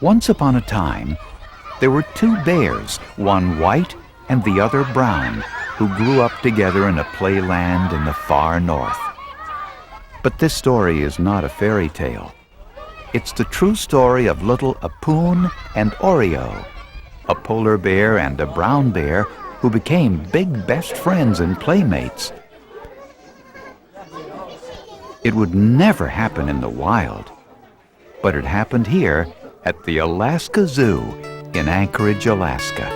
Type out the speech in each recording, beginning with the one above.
Once upon a time, there were two bears, one white and the other brown, who grew up together in a playland in the far north. But this story is not a fairy tale. It's the true story of little Aphun and Oreo, a polar bear and a brown bear who became big best friends and playmates. It would never happen in the wild, but it happened here at the Alaska Zoo in Anchorage, Alaska.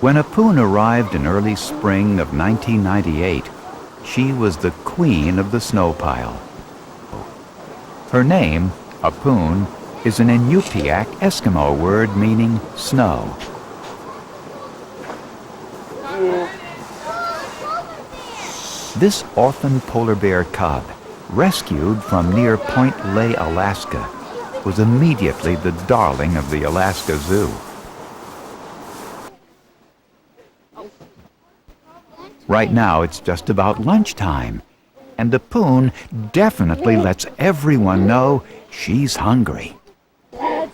When Aphun arrived in early spring of 1998, she was the queen of the snow pile. Her name, Aphun, is an Inupiaq Eskimo word meaning snow. This orphan polar bear cub, rescued from near Point Lay, Alaska, was immediately the darling of the Alaska Zoo. Right now it's just about lunchtime, and Aphun definitely lets everyone know she's hungry. I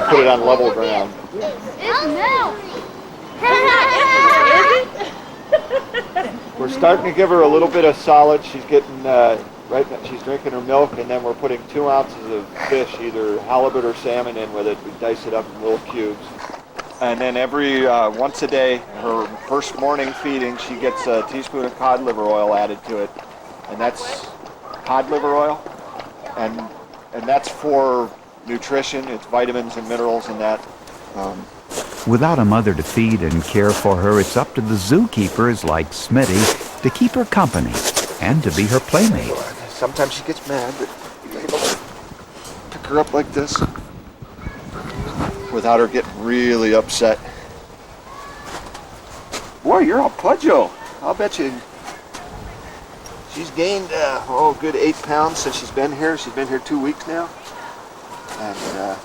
put it on level ground. We're starting to give her a little bit of solid. She's getting right now, she's drinking her milk, and then we're putting 2 ounces of fish, either halibut or salmon, in with it. We dice it up in little cubes. And then every once a day, her first morning feeding, she gets a teaspoon of cod liver oil added to it, and that's cod liver oil, and that's for nutrition. It's vitamins and minerals and that. Without a mother to feed and care for her, it's up to the zookeepers like Smitty to keep her company and to be her playmate. Sometimes she gets mad, but you're able to pick her up like this without her getting really upset. Boy, you're all pudgy. I'll bet you she's gained, good 8 pounds since she's been here. She's been here 2 weeks now. And,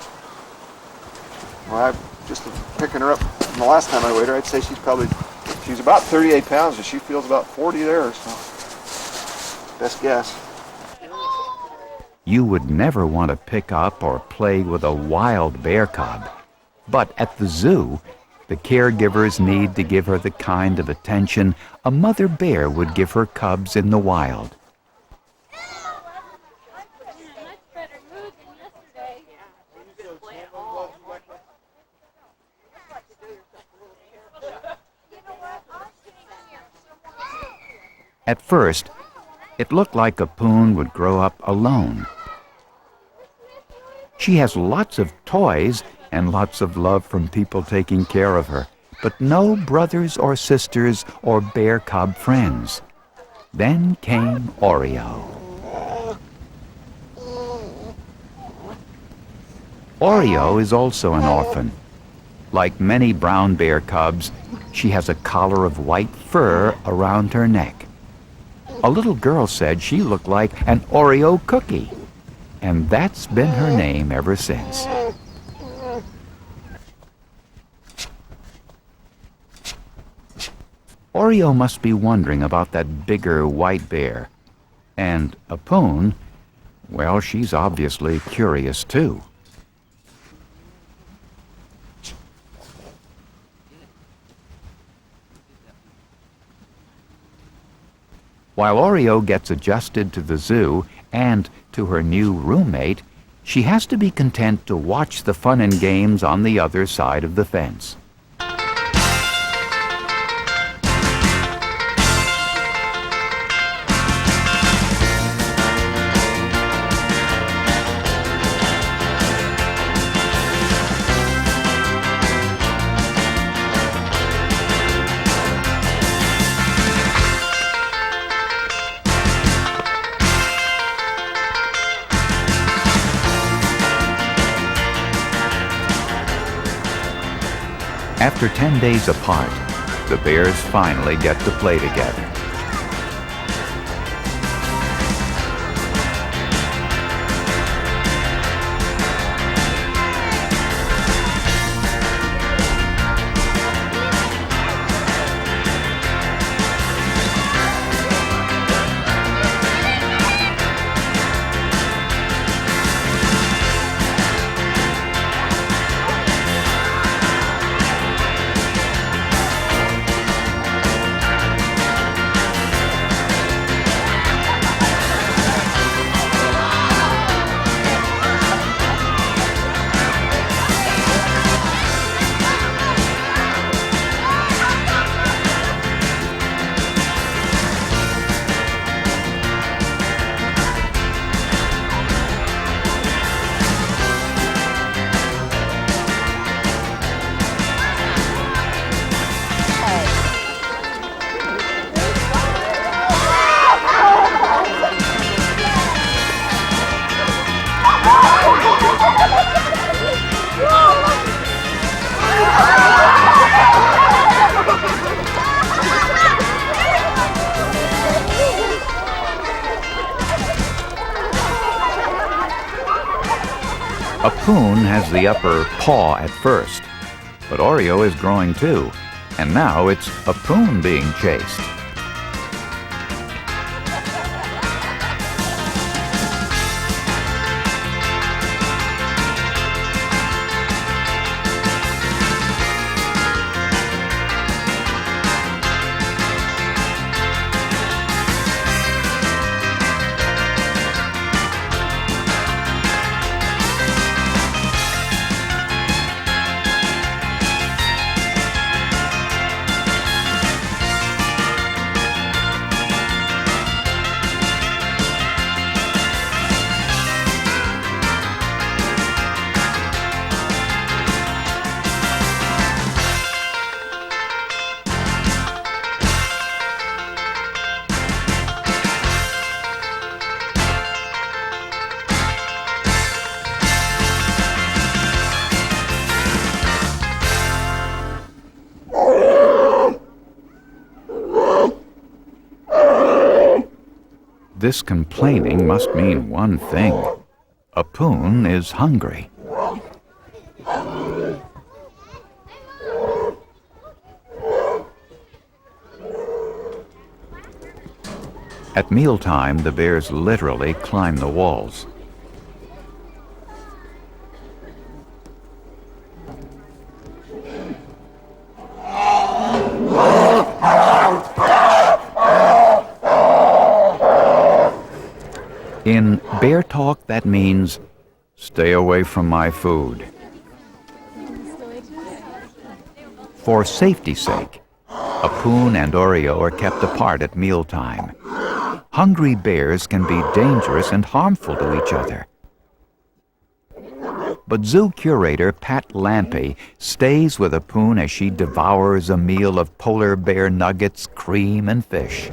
I'm just picking her up from the last time I weighed her. I'd say she's about 38 pounds, and she feels about 40 there, so best guess. You would never want to pick up or play with a wild bear cub. But at the zoo, the caregivers need to give her the kind of attention a mother bear would give her cubs in the wild. At first, it looked like Aphun would grow up alone. She has lots of toys and lots of love from people taking care of her, but no brothers or sisters or bear cub friends. Then came Oreo. Oreo is also an orphan. Like many brown bear cubs, she has a collar of white fur around her neck. A little girl said she looked like an Oreo cookie, and that's been her name ever since. Oreo must be wondering about that bigger white bear. And Aphun, well, she's obviously curious too. While Oreo gets adjusted to the zoo and to her new roommate, she has to be content to watch the fun and games on the other side of the fence. After 10 days apart, the bears finally get to play together. Aphun has the upper paw at first, but Oreo is growing too, and now it's Aphun being chased. This complaining must mean one thing. Aphun is hungry. At mealtime, the bears literally climb the walls. In bear talk, that means, "Stay away from my food." For safety's sake, Aphun and Oreo are kept apart at mealtime. Hungry bears can be dangerous and harmful to each other. But zoo curator Pat Lampe stays with Aphun as she devours a meal of polar bear nuggets, cream, and fish.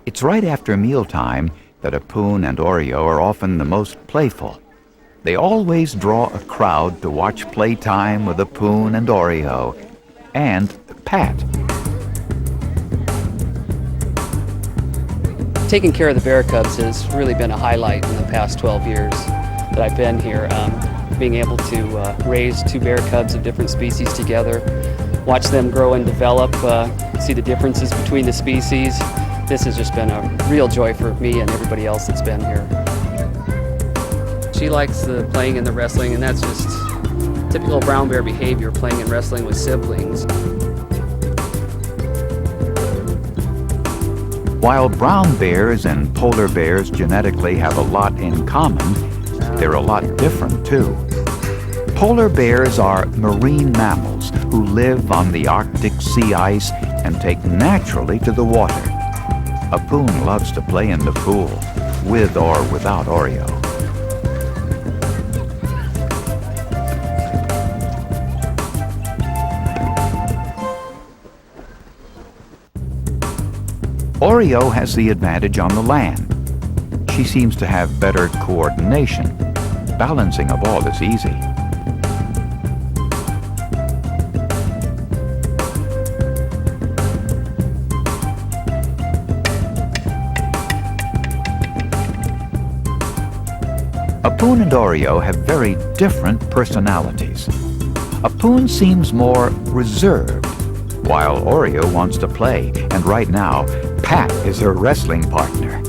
It's right after mealtime that Aphun and Oreo are often the most playful. They always draw a crowd to watch Playtime with Aphun and Oreo and Pat. Taking care of the bear cubs has really been a highlight in the past 12 years that I've been here. Being able to raise two bear cubs of different species together, watch them grow and develop, see the differences between the species. This has just been a real joy for me and everybody else that's been here. She likes the playing and the wrestling, and that's just typical brown bear behavior, playing and wrestling with siblings. While brown bears and polar bears genetically have a lot in common, they're a lot different too. Polar bears are marine mammals who live on the Arctic sea ice and take naturally to the water. Aphun loves to play in the pool, with or without Oreo. Oreo has the advantage on the land. She seems to have better coordination. Balancing a ball is easy. Aphun and Oreo have very different personalities. Aphun seems more reserved, while Oreo wants to play, and right now, Pat is her wrestling partner.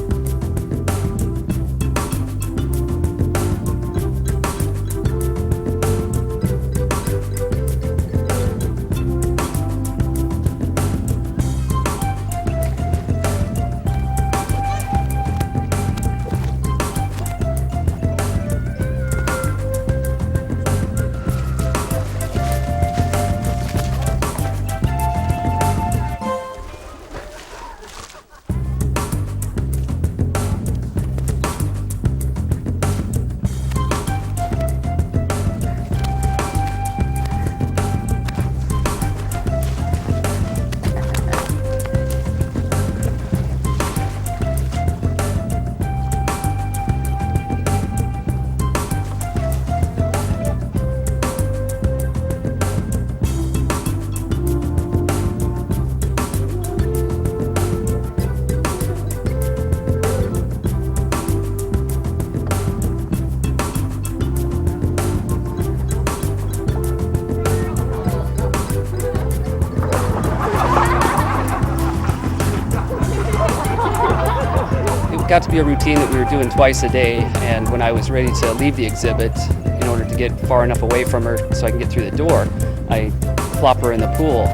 Got to be a routine that we were doing twice a day, and when I was ready to leave the exhibit, in order to get far enough away from her so I can get through the door, I plop her in the pool.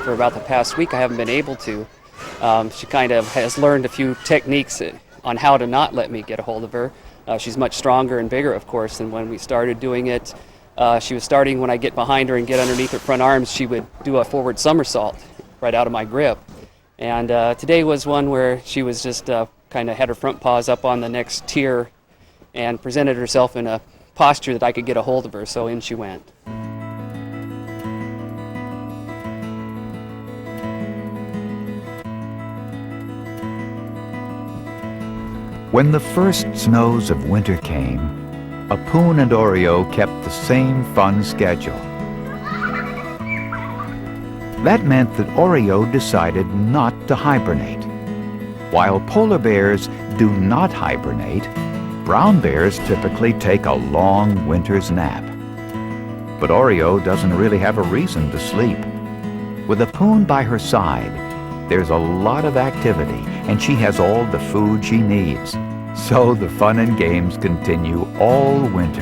For about the past week I haven't been able to. She kind of has learned a few techniques on how to not let me get a hold of her. She's much stronger and bigger, of course, than when we started doing it. She was starting, when I get behind her and get underneath her front arms, she would do a forward somersault right out of my grip. And today was one where she was just kind of had her front paws up on the next tier and presented herself in a posture that I could get a hold of her, so in she went. When the first snows of winter came, Aphun and Oreo kept the same fun schedule. That meant that Oreo decided not to hibernate. While polar bears do not hibernate, brown bears typically take a long winter's nap. But Oreo doesn't really have a reason to sleep. With Aphun by her side, there's a lot of activity, and she has all the food she needs. So the fun and games continue all winter.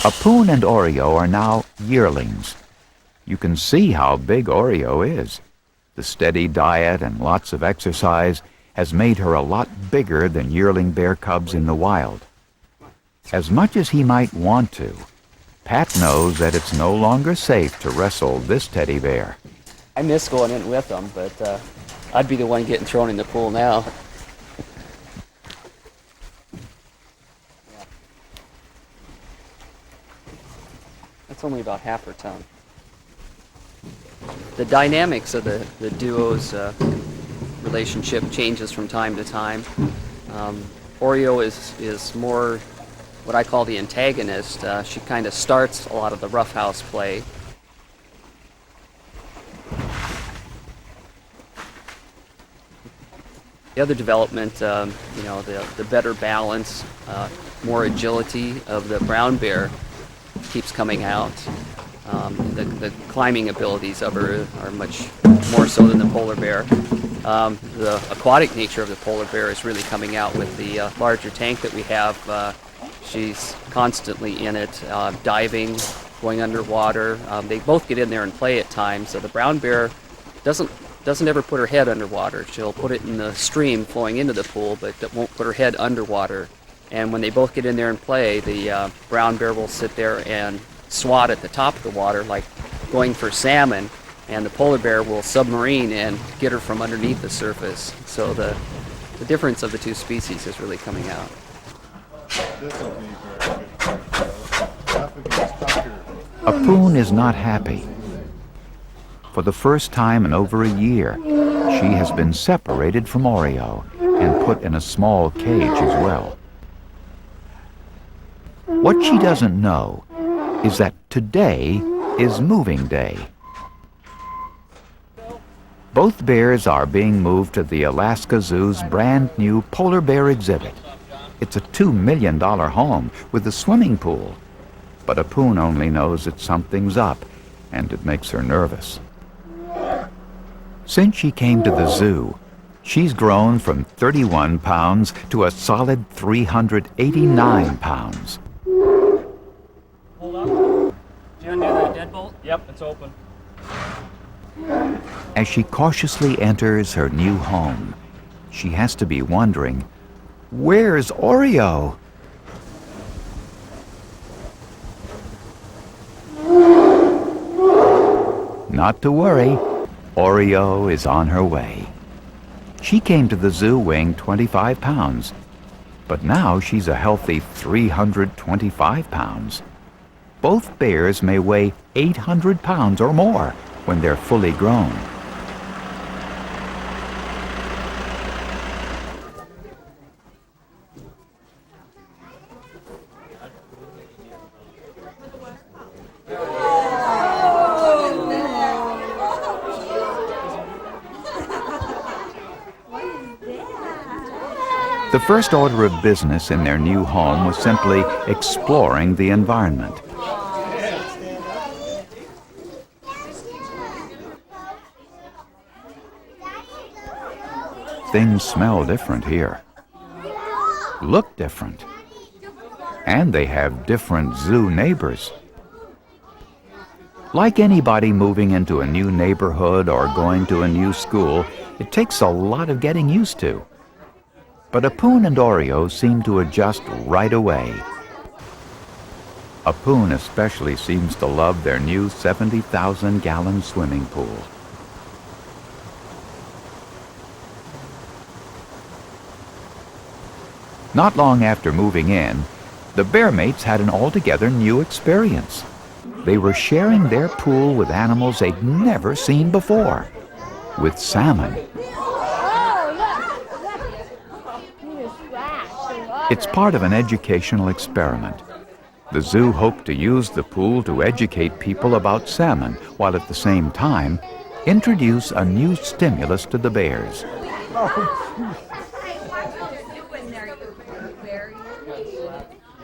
Aphun and Oreo are now yearlings. You can see how big Oreo is. The steady diet and lots of exercise has made her a lot bigger than yearling bear cubs in the wild. As much as he might want to, Pat knows that it's no longer safe to wrestle this teddy bear. I miss going in with them, but I'd be the one getting thrown in the pool now. That's only about half her ton. The dynamics of the duo's relationship changes from time to time. Oreo is more what I call the antagonist. She kind of starts a lot of the roughhouse play. The other development, the better balance, more agility of the brown bear keeps coming out. The climbing abilities of her are much more so than the polar bear. The aquatic nature of the polar bear is really coming out with the larger tank that we have. She's constantly in it, diving, going underwater. They both get in there and play at times. So the brown bear doesn't ever put her head underwater. She'll put it in the stream flowing into the pool, but won't put her head underwater. And when they both get in there and play, the brown bear will sit there and swat at the top of the water like going for salmon, and the polar bear will submarine and get her from underneath the surface. So the difference of the two species is really coming out. Aphun is not happy. For the first time in over a year, she has been separated from Oreo and put in a small cage as well. What she doesn't know is that today is moving day. Both bears are being moved to the Alaska Zoo's brand new polar bear exhibit. It's a $2 million home with a swimming pool. But Aphun only knows that something's up, and it makes her nervous. Since she came to the zoo, she's grown from 31 pounds to a solid 389 pounds. Hold up. Did you undo the deadbolt? Yep, it's open. As she cautiously enters her new home, she has to be wondering, where's Oreo? Not to worry, Oreo is on her way. She came to the zoo weighing 25 pounds, but now she's a healthy 325 pounds. Both bears may weigh 800 pounds or more when they're fully grown. The first order of business in their new home was simply exploring the environment. Things smell different here, look different, and they have different zoo neighbors. Like anybody moving into a new neighborhood or going to a new school, it takes a lot of getting used to. But Aphun and Oreo seem to adjust right away. Aphun especially seems to love their new 70,000-gallon swimming pool. Not long after moving in, the bear mates had an altogether new experience. They were sharing their pool with animals they'd never seen before, with salmon. It's part of an educational experiment. The zoo hoped to use the pool to educate people about salmon, while at the same time introduce a new stimulus to the bears.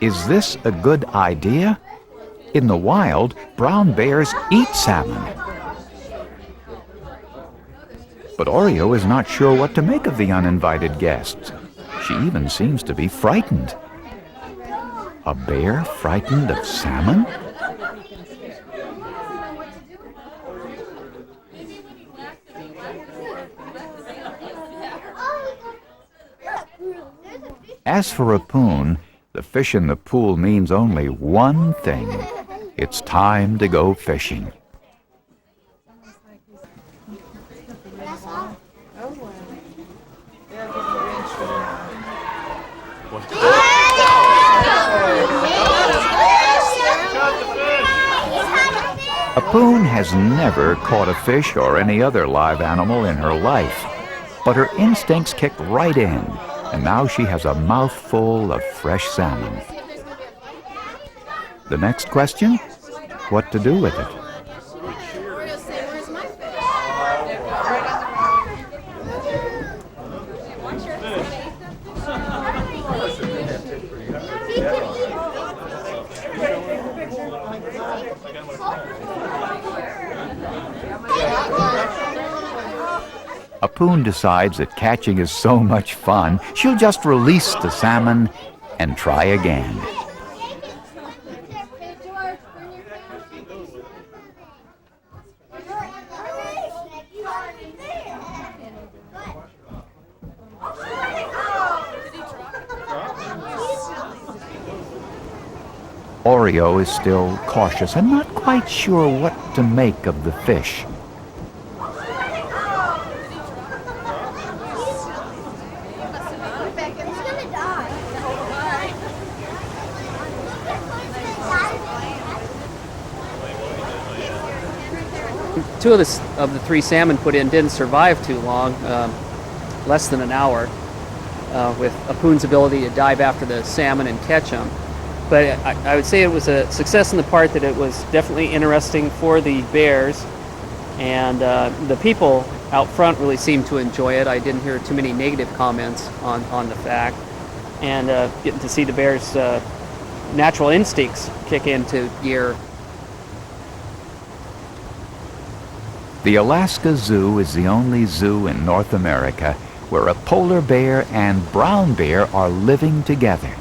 Is this a good idea? In the wild, brown bears eat salmon. But Oreo is not sure what to make of the uninvited guests. She even seems to be frightened. A bear frightened of salmon? As for Aphun, the fish in the pool means only one thing. It's time to go fishing. Aphun has never caught a fish or any other live animal in her life, but her instincts kicked right in, and now she has a mouthful of fresh salmon. The next question? What to do with it? Aphun decides that catching is so much fun, she'll just release the salmon and try again. Oreo is still cautious and not quite sure what to make of the fish. Two of the three salmon put in didn't survive too long, less than an hour, with Aphun's ability to dive after the salmon and catch them. But I would say it was a success in the part that it was definitely interesting for the bears, and the people out front really seemed to enjoy it. I didn't hear too many negative comments on the fact, and getting to see the bears' natural instincts kick into gear. The Alaska Zoo is the only zoo in North America where a polar bear and brown bear are living together.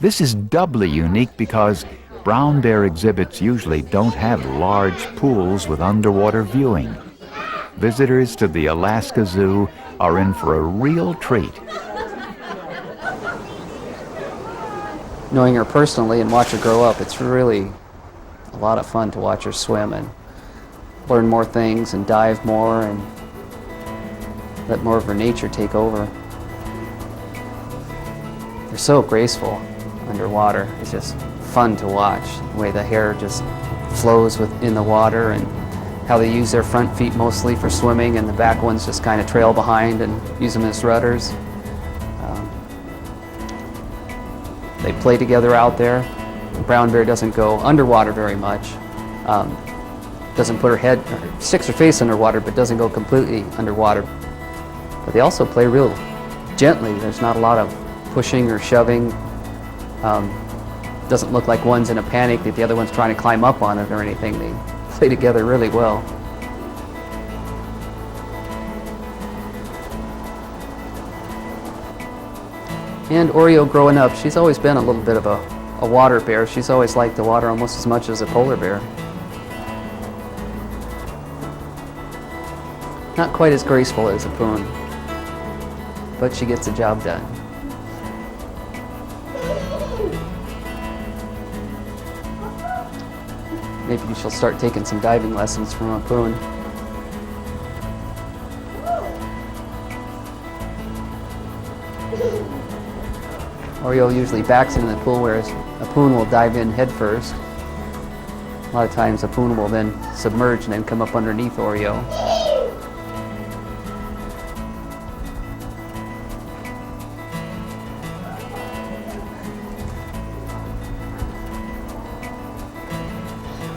This is doubly unique because brown bear exhibits usually don't have large pools with underwater viewing. Visitors to the Alaska Zoo are in for a real treat. Knowing her personally and watch her grow up, it's really a lot of fun to watch her swim and learn more things and dive more and let more of her nature take over. They're so graceful underwater. It's just fun to watch, the way the hair just flows in the water and how they use their front feet mostly for swimming and the back ones just kind of trail behind and use them as rudders. They play together out there. The brown bear doesn't go underwater very much. Doesn't put her head, or sticks her face underwater, but doesn't go completely underwater. But they also play real gently. There's not a lot of pushing or shoving. Doesn't look like one's in a panic that the other one's trying to climb up on it or anything. They play together really well. And Oreo growing up, she's always been a little bit of a water bear. She's always liked the water almost as much as a polar bear. Not quite as graceful as Aphun, but she gets the job done. Maybe she'll start taking some diving lessons from Aphun. Oreo usually backs into the pool, whereas Aphun will dive in head first. A lot of times Aphun will then submerge and then come up underneath Oreo.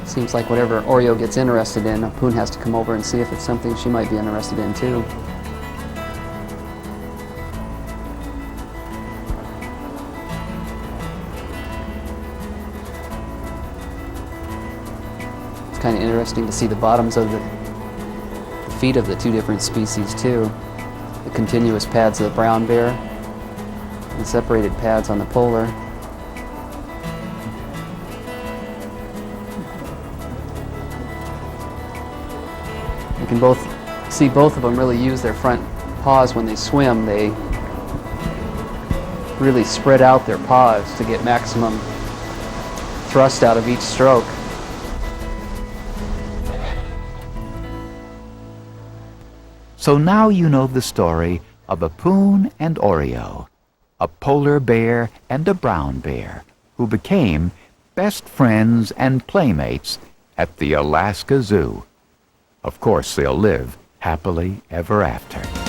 Seems like whatever Oreo gets interested in, Aphun has to come over and see if it's something she might be interested in too. It's kind of interesting to see the bottoms of the feet of the two different species too. The continuous pads of the brown bear and separated pads on the polar. You can see both of them really use their front paws when they swim. They really spread out their paws to get maximum thrust out of each stroke. So now you know the story of Aphun and Oreo, a polar bear and a brown bear, who became best friends and playmates at the Alaska Zoo. Of course, they'll live happily ever after.